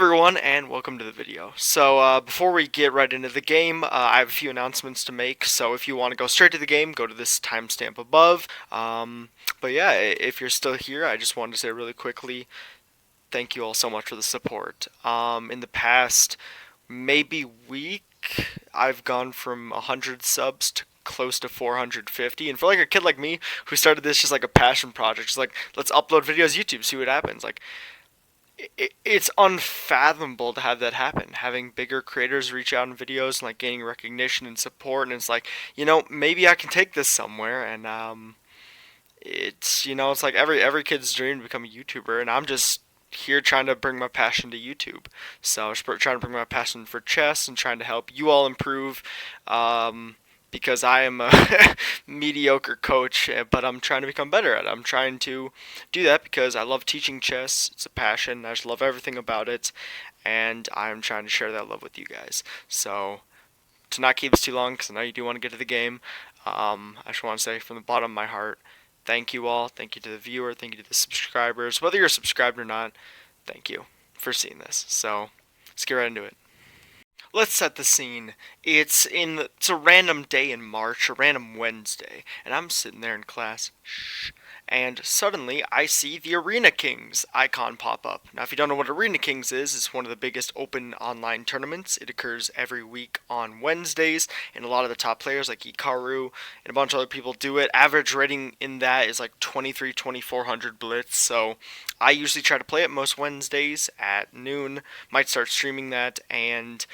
everyone, and welcome to the video. So before we get right into the game, I have a few announcements to make. So if you want to go straight to the game, go to this timestamp above. But yeah, if you're still here, I just wanted to say really quickly, thank you all so much for the support. In the past, maybe week, I've gone from 100 subs to close to 450, and for like a kid like me who started this just like a passion project, just like let's upload videos to YouTube, see what happens. Like it's unfathomable to have that happen. Having bigger creators reach out in videos and like gaining recognition and support, and it's like, maybe I can take this somewhere. And it's like every kid's dream to become a YouTuber, and I'm just here trying to bring my passion to YouTube. So trying to bring my passion for chess and trying to help you all improve. Because I am a mediocre coach, but I'm trying to become better at it. I'm trying to do that because I love teaching chess. It's a passion. I just love everything about it, and I'm trying to share that love with you guys. So to not keep this too long, because I know you do want to get to the game, I just want to say from the bottom of my heart, thank you all. Thank you to the viewer. Thank you to the subscribers. Whether you're subscribed or not, thank you for seeing this. So let's get right into it. Let's set the scene. It's a random day in March, a random Wednesday, and I'm sitting there in class, and suddenly I see the Arena Kings icon pop up. Now, if you don't know what Arena Kings is, it's one of the biggest open online tournaments. It occurs every week on Wednesdays, and a lot of the top players like Ikaru and a bunch of other people do it. Average rating in that is like 2400 Blitz, so I usually try to play it most Wednesdays at noon. Might start streaming that, and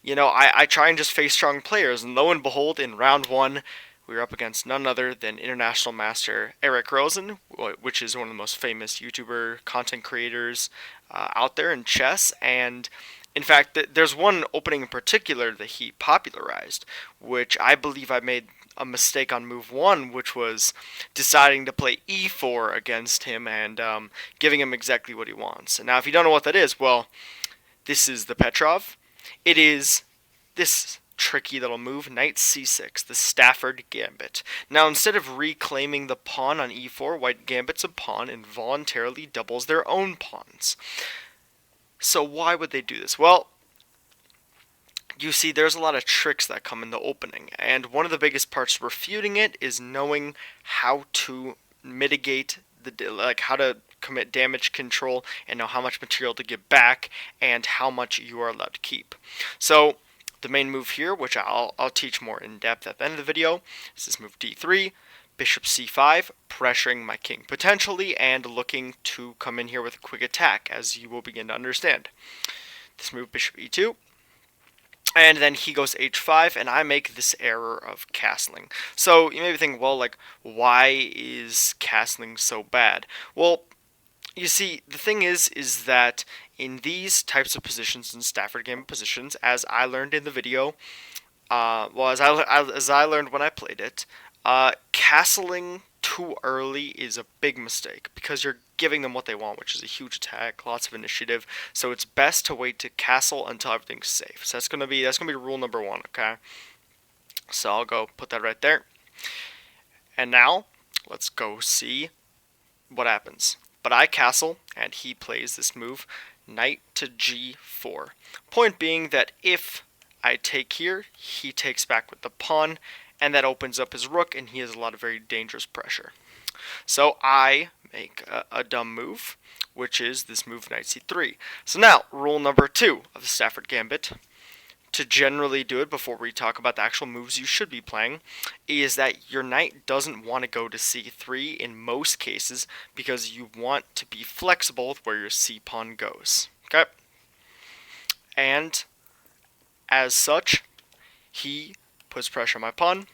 I try and just face strong players, and lo and behold, in round one, we were up against none other than international master Eric Rosen, which is one of the most famous YouTuber content creators out there in chess. And in fact, there's one opening in particular that he popularized, which I believe I made a mistake on move one, which was deciding to play e4 against him and giving him exactly what he wants. And now, if you don't know what that is, well, this is the Petrov. It is this tricky little move, knight c6, the Stafford gambit. Now, instead of reclaiming the pawn on e4, white gambits a pawn and voluntarily doubles their own pawns. So why would they do this? Well, you see, there's a lot of tricks that come in the opening, and one of the biggest parts of refuting it is knowing how to mitigate how to commit damage control and know how much material to give back and how much you are allowed to keep. So the main move here, which I'll teach more in depth at the end of the video, is this move d3, bishop c5, pressuring my king potentially and looking to come in here with a quick attack, as you will begin to understand. This move, bishop e2, and then he goes h5, and I make this error of castling. So you may be thinking, well, like, why is castling so bad? Well, you see, the thing is that in these types of positions, in Stafford gambit positions, as I learned in the video, as I learned when I played it, castling too early is a big mistake because you're giving them what they want, which is a huge attack, lots of initiative. So it's best to wait to castle until everything's safe. So that's gonna be rule number one. Okay. So I'll go put that right there. And now let's go see what happens. But I castle, and he plays this move, knight to g4. Point being that if I take here, he takes back with the pawn, and that opens up his rook, and he has a lot of very dangerous pressure. So I make a dumb move, which is this move, knight c3. So now, rule number two of the Stafford gambit, to generally do it before we talk about the actual moves you should be playing, is that your knight doesn't want to go to c3 in most cases because you want to be flexible with where your c pawn goes. Okay? And as such, he puts pressure on my pawn,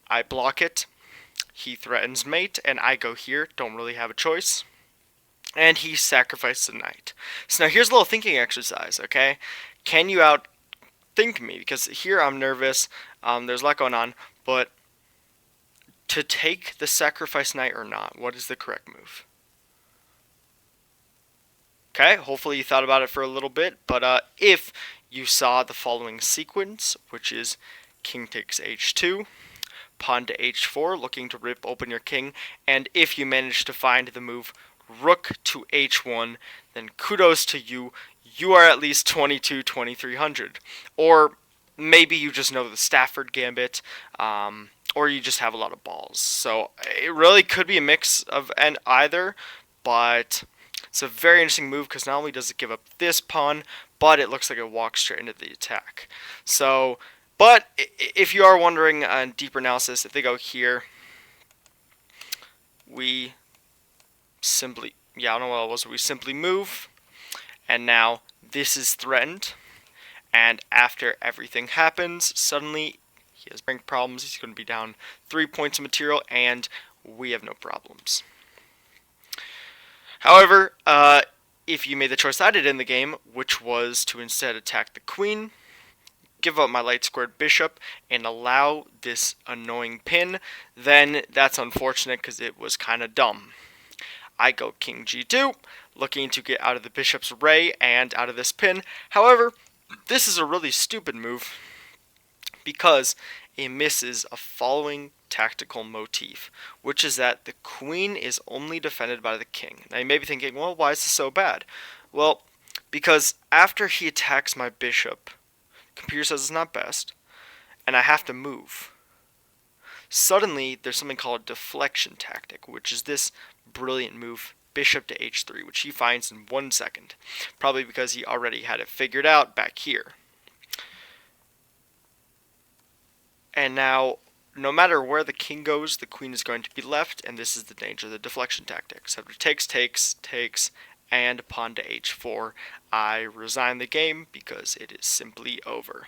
I block it, he threatens mate, and I go here, don't really have a choice, and he sacrifices the knight. So now here's a little thinking exercise, okay? Can you outthink me? Because here I'm nervous, there's a lot going on, but to take the sacrifice knight or not, what is the correct move? Okay, hopefully you thought about it for a little bit, but if you saw the following sequence, which is king takes h2, pawn to h4, looking to rip open your king, and if you manage to find the move rook to h1, then kudos to you. You are at least 2300. Or maybe you just know the Stafford gambit, or you just have a lot of balls. So it really could be a mix of either, but it's a very interesting move because not only does it give up this pawn, but it looks like it walks straight into the attack. So, but if you are wondering on deeper analysis, if they go here, we simply, I don't know what it was, we simply move, and now this is threatened, and after everything happens, suddenly he has rank problems. He's going to be down 3 points of material, and we have no problems. However, if you made the choice I did in the game, which was to instead attack the queen, give up my light squared bishop, and allow this annoying pin, then that's unfortunate because it was kind of dumb. I go king g2, looking to get out of the bishop's array and out of this pin. However, this is a really stupid move because it misses a following tactical motif, which is that the queen is only defended by the king. Now you may be thinking, well, why is this so bad? Well, because after he attacks my bishop, computer says it's not best, and I have to move. Suddenly, there's something called a deflection tactic, which is this brilliant move, bishop to h3, which he finds in 1 second, probably because he already had it figured out back here. And now, no matter where the king goes, the queen is going to be left, and this is the danger of the deflection tactic. So after takes, and pawn to h4, I resign the game because it is simply over.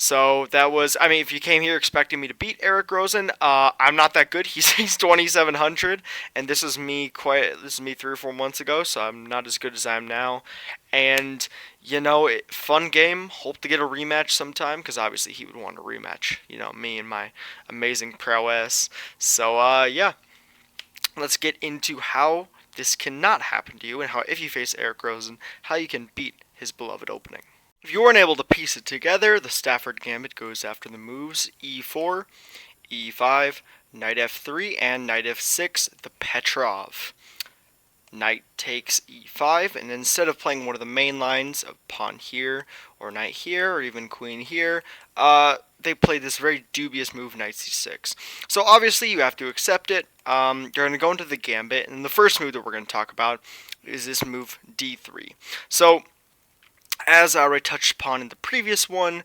So that was, I mean, if you came here expecting me to beat Eric Rosen, I'm not that good. He's 2,700, and this is me 3 or 4 months ago, so I'm not as good as I am now. And, you know, fun game. Hope to get a rematch sometime, because obviously he would want a rematch, you know, me and my amazing prowess. So, yeah, let's get into how this cannot happen to you, and how, if you face Eric Rosen, how you can beat his beloved opening. If you weren't able to piece it together, the Stafford gambit goes after the moves e4, e5, knight f3, and knight f6, the Petrov. Knight takes e5, and instead of playing one of the main lines of pawn here, or knight here, or even queen here, they played this very dubious move, knight c6. So obviously you have to accept it. You're going to go into the gambit, and the first move that we're going to talk about is this move d3. So, as I already touched upon in the previous one,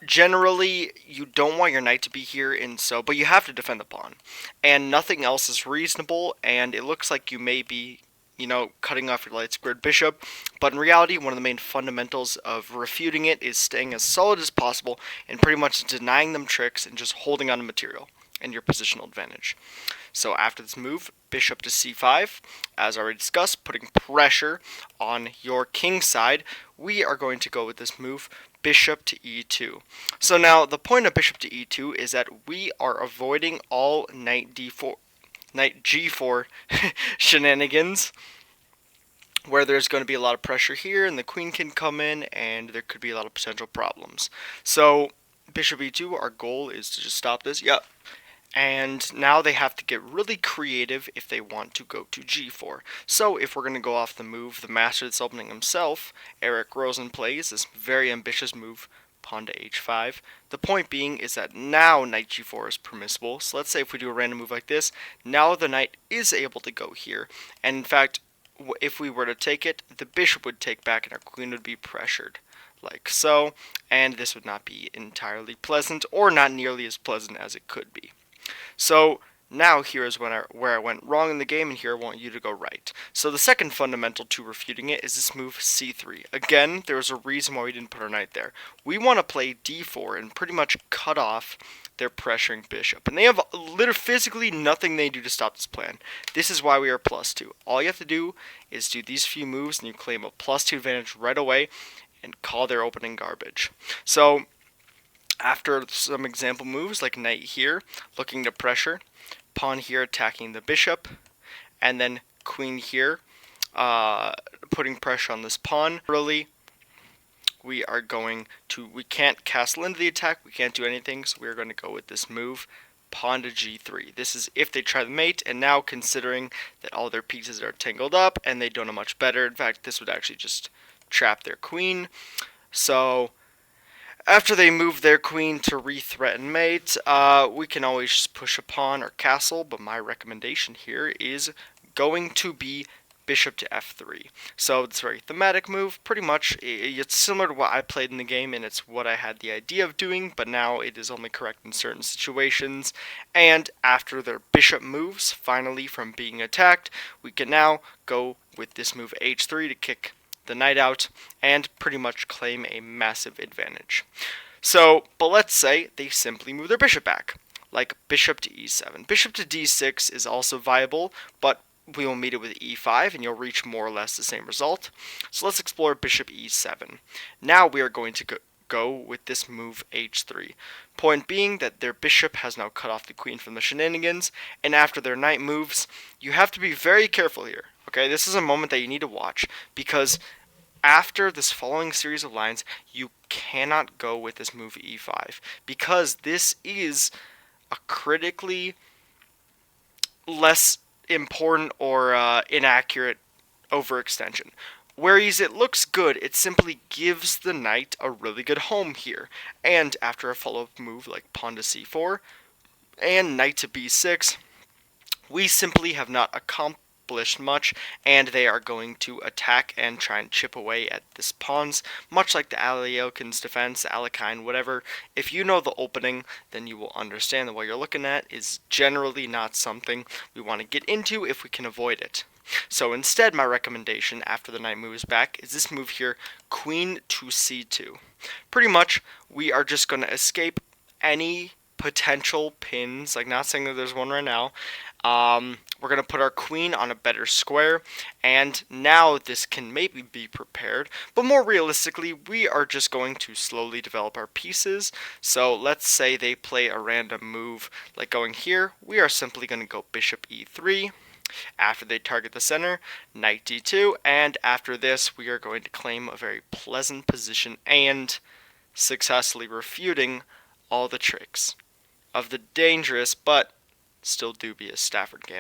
generally you don't want your knight to be here, but you have to defend the pawn, and nothing else is reasonable. And it looks like you may be, you know, cutting off your light squared bishop, but in reality, one of the main fundamentals of refuting it is staying as solid as possible and pretty much denying them tricks and just holding on to material and your positional advantage. So after this move, bishop to c5, as already discussed, putting pressure on your king side, we are going to go with this move, bishop to e2. So now the point of bishop to e2 is that we are avoiding all knight g4 shenanigans, where there's going to be a lot of pressure here and the queen can come in and there could be a lot of potential problems. So bishop e2, our goal is to just stop this. Yep. And now they have to get really creative if they want to go to g4. So if we're going to go off the move, the master of this opening himself, Eric Rosen, plays this very ambitious move, pawn to h5. The point being is that now knight g4 is permissible. So let's say if we do a random move like this, now the knight is able to go here. And in fact, if we were to take it, the bishop would take back and our queen would be pressured, like so. And this would not be entirely pleasant, or not nearly as pleasant as it could be. So now here is where I went wrong in the game, and here I want you to go right. So the second fundamental to refuting it is this move c3. Again, there's a reason why we didn't put our knight there. We want to play d4 and pretty much cut off their pressuring bishop. And they have literally physically nothing they do to stop this plan. This is why we are +2. All you have to do is do these few moves and you claim a +2 advantage right away and call their opening garbage. So after some example moves like knight here, looking to pressure, pawn here attacking the bishop, and then queen here, putting pressure on this pawn. Really, we can't castle into the attack, we can't do anything, so we're going to go with this move, pawn to g3. This is if they try the mate, and now considering that all their pieces are tangled up and they don't know much better, in fact this would actually just trap their queen. So after they move their queen to re-threaten mate, we can always just push a pawn or castle, but my recommendation here is going to be bishop to f3. So it's a very thematic move. Pretty much it's similar to what I played in the game, and it's what I had the idea of doing, but now it is only correct in certain situations. And after their bishop moves, finally from being attacked, we can now go with this move h3 to kick the knight out and pretty much claim a massive advantage. So, but let's say they simply move their bishop back, like bishop to e7. Bishop to d6 is also viable, but we will meet it with e5 and you'll reach more or less the same result. So let's explore bishop e7. Now we are going to go with this move h3. Point being that their bishop has now cut off the queen from the shenanigans, and after their knight moves, you have to be very careful here. Okay, this is a moment that you need to watch, because after this following series of lines, you cannot go with this move e5, because this is a critically less important or inaccurate overextension. Whereas it looks good, it simply gives the knight a really good home here. And after a follow-up move like pawn to c4 and knight to b6, we simply have not accomplished much, and they are going to attack and try and chip away at this pawns, much like the Aleokin's defense, Alekhine, whatever. If you know the opening, then you will understand that what you're looking at is generally not something we want to get into if we can avoid it. So instead, my recommendation after the knight moves back is this move here, queen to c2. Pretty much, we are just going to escape any potential pins, like not saying that there's one right now. We're going to put our queen on a better square, and now this can maybe be prepared, but more realistically, we are just going to slowly develop our pieces. So let's say they play a random move like going here. We are simply going to go bishop e3. After they target the center, knight d2, and after this we are going to claim a very pleasant position and successfully refuting all the tricks of the dangerous but still dubious Stafford gambit.